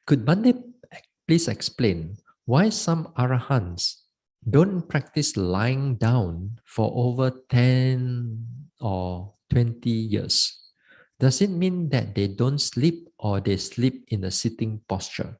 Could Bande please explain why some Arahants don't practice lying down for over 10 or 20 years? Does it mean that they don't sleep or they sleep in a sitting posture?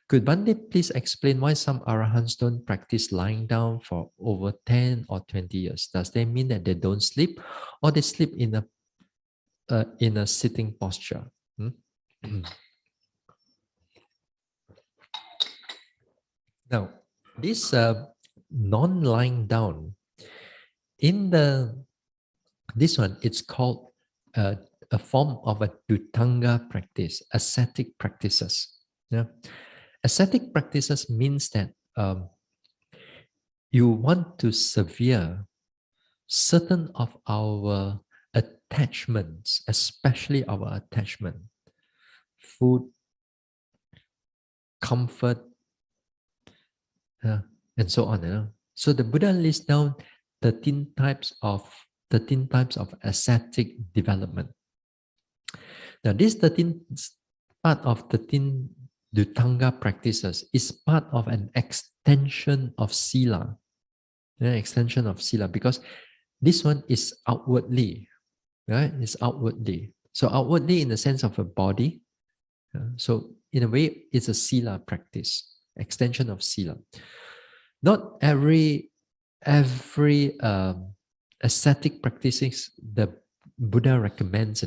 Could Bande please explain why some Arahants don't practice lying down for over 10 or 20 years? Does that mean that they don't sleep or they sleep in a sitting posture? Now, this non-lying down, this one, it's called a form of a Dutanga practice, ascetic practices. Yeah. Ascetic practices means that you want to sever certain of our attachments, especially our attachment, food, comfort, and so on. So the Buddha lists down 13 types of ascetic development. Now, this 13 part of 13 Dutanga practices is part of an extension of Sila. Extension of Sila, because this one is outwardly, right? It's outwardly. So outwardly in the sense of a body. So in a way, it's a Sila practice, extension of Sila. Not every ascetic practices the Buddha recommends,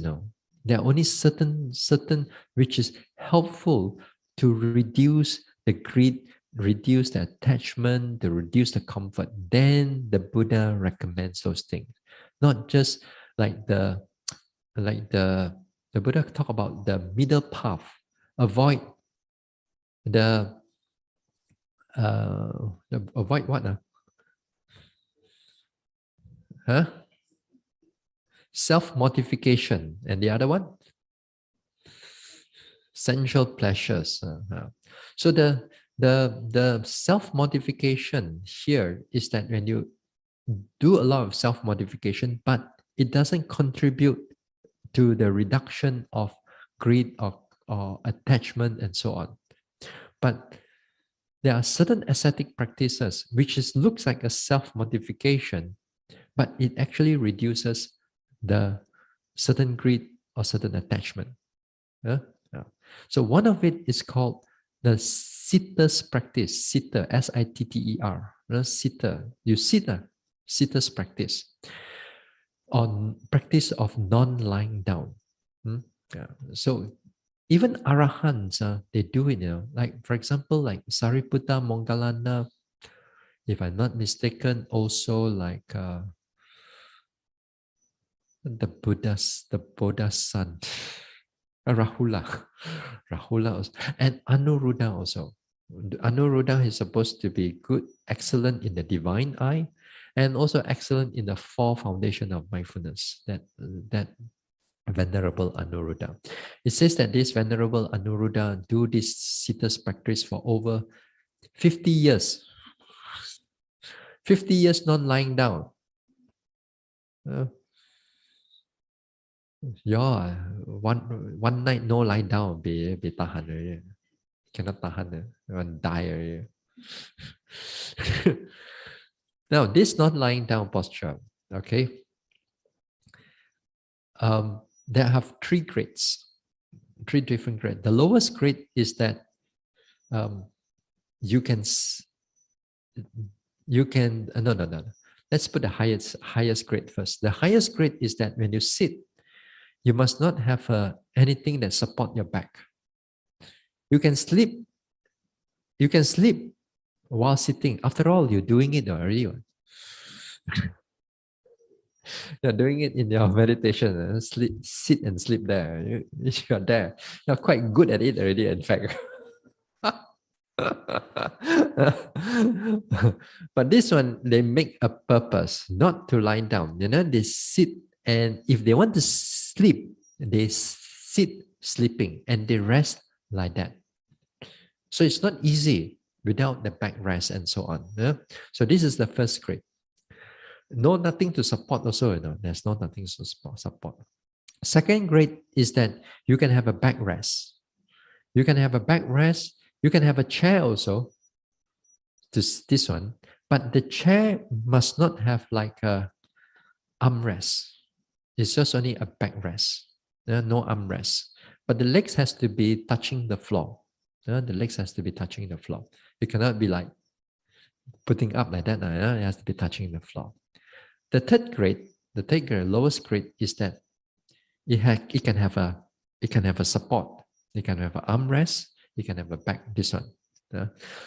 there are only certain which is helpful to reduce the greed, reduce the attachment, to reduce the comfort. Then the Buddha recommends those things, not just like the Buddha talk about the middle path. Avoid avoid what? Self-mortification. And the other one? Sensual pleasures. So the self-mortification here is that when you do a lot of self-mortification, but it doesn't contribute to the reduction of greed or attachment and so on. But there are certain ascetic practices which looks like a self-mortification, but it actually reduces the certain greed or certain attachment. So one of it is called the sitter's practice. Sitter, S-I-T-T-E-R. Sitter. You sit, sitter's practice. On practice of non-lying down. So even Arahants, they do it, like for example, like Sariputta, Moggallana, if I'm not mistaken, also like the Buddha's son, Rahula also, and Anuruddha also. Anuruddha is supposed to be good, excellent in the divine eye, and also excellent in the four foundation of mindfulness. That Venerable Anuruddha. It says that this Venerable Anuruddha do this sitter's practice for over 50 years. 50 years not lying down. One night no lie down, be tahan already. Cannot tahan, one die already. Now, this not lying down posture, okay? There have three grades, three different grades. The lowest grade is that you can no. Let's put the highest grade first. The highest grade is that when you sit, you must not have anything that support your back. You can sleep. You can sleep while sitting. After all, you're doing it already. You're doing it in your meditation. Sit and sleep there. You're there. You're quite good at it already, in fact. But this one, they make a purpose not to lie down. They sit, and if they want to sleep, they sit sleeping and they rest like that. So it's not easy without the backrest and so on. So this is the first grade. Nothing to support also, there's nothing to support. Second grade is that you can have a backrest. You can have a backrest. You can have a chair also. This one, but the chair must not have like a armrest. It's just only a backrest. No armrest. But the legs has to be touching the floor. The legs has to be touching the floor. You cannot be like putting up like that. It has to be touching the floor. The third grade, lowest grade is that it can have a support. It can have an armrest. It can have a back. This one.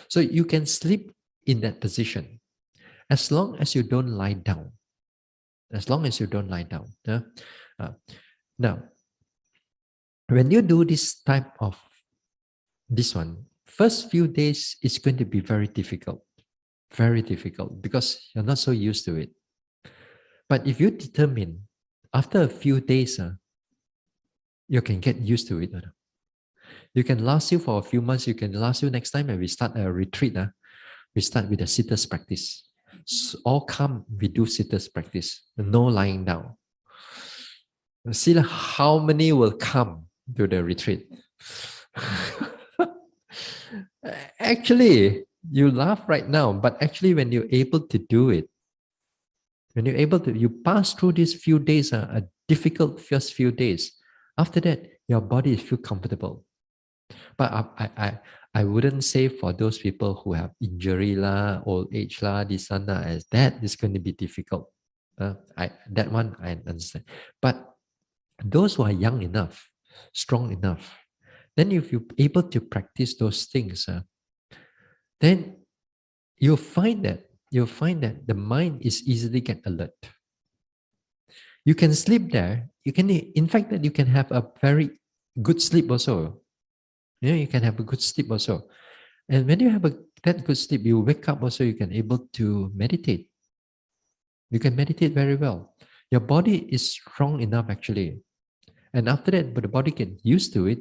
So you can sleep in that position as long as you don't lie down. As long as you don't lie down. Now, when you do this type of this one, first few days is going to be very difficult because you're not so used to it. But if you determine after a few days, you can get used to it. You can last you for a few months. You can last you next time when we start a retreat. We start with a sitters practice. So all come, we do sitters practice. No lying down. See how many will come to the retreat. Actually, you laugh right now, but actually when you're able to do it, you pass through these few days, a difficult first few days. After that, your body feel comfortable. But I wouldn't say for those people who have injury lah, old age lah, this one as that is going to be difficult. That one I understand. But those who are young enough, strong enough, then if you're able to practice those things, then you'll find that the mind is easily get alert. You can sleep there. You can, in fact, that you can have a very good sleep also. You can have a good sleep also. And when you have that good sleep, you wake up also, you can able to meditate. You can meditate very well. Your body is strong enough actually. And after that, but the body get used to it.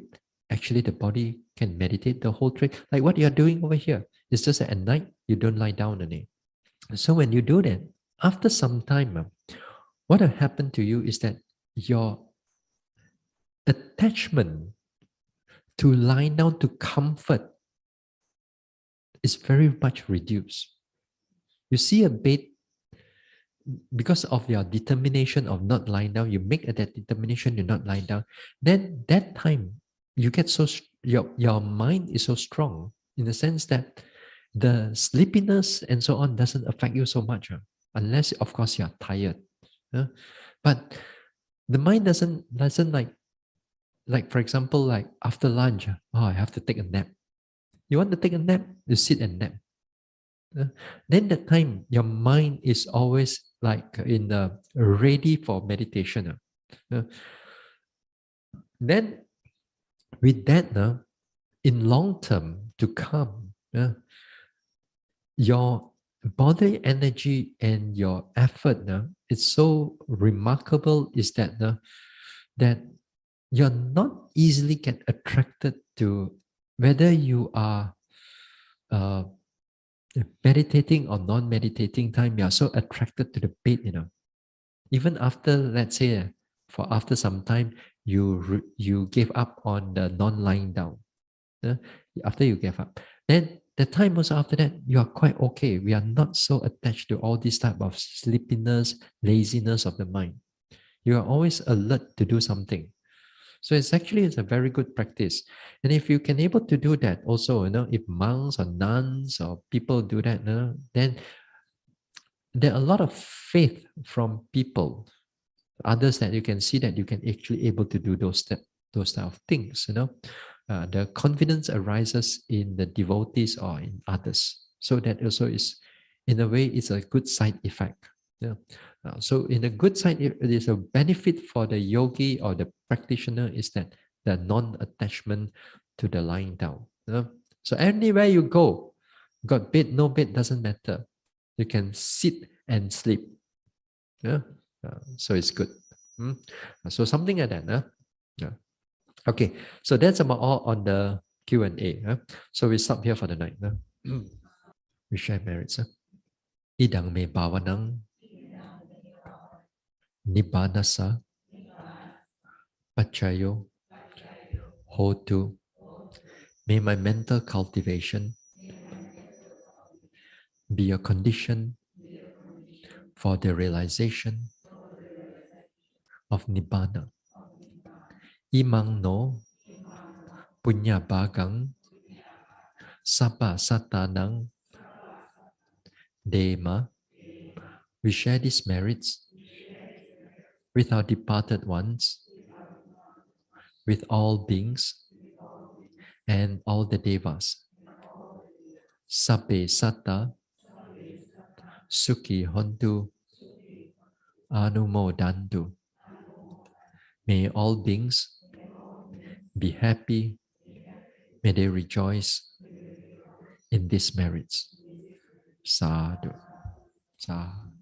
Actually, the body can meditate the whole trip. Like what you're doing over here. It's just that at night, you don't lie down on it. So when you do that, after some time, what will happen to you is that your attachment to lying down to comfort is very much reduced. You see a bed, because of your determination of not lying down, you make that determination you're not lying down. Then that time you get your mind is so strong in the sense that the sleepiness and so on doesn't affect you so much, unless of course you are tired. But the mind doesn't like for example, like after lunch, I have to take a nap. You want to take a nap, you sit and nap. Then the time your mind is always like in the ready for meditation. Then with that, in long term to come, your body energy and your effort, it's so remarkable is that that you're not easily get attracted to whether you are meditating or non-meditating time. You are so attracted to the bed, even after, let's say, for after some time, you gave up on the non-lying down. After you gave up, then the time also after that, you are quite okay. We are not so attached to all this type of sleepiness, laziness of the mind. You are always alert to do something. So it's a very good practice. And if you can able to do that also, if monks or nuns or people do that, then there are a lot of faith from people, others that you can see that you can actually able to do those type of things, the confidence arises in the devotees or in others. So that also is, in a way, it's a good side effect. So in a good side, it is a benefit for the yogi or the practitioner is that the non-attachment to the lying down. So anywhere you go, got bed, no bed, doesn't matter. You can sit and sleep. So it's good. So something like that. Okay, so that's about all on the Q&A. So we stop here for the night. We share merits. Idang me bhavanang Nibbanasa Pachayo Hotu May my mental cultivation be a condition for the realization of Nibbana. Imang no punya bagang sapa satanang dema. We share these merits with our departed ones, with all beings and all the devas. Sabbe satta sukhi hontu anumodantu. May all beings be happy. May they rejoice in these merits. Sadhu. Sadhu.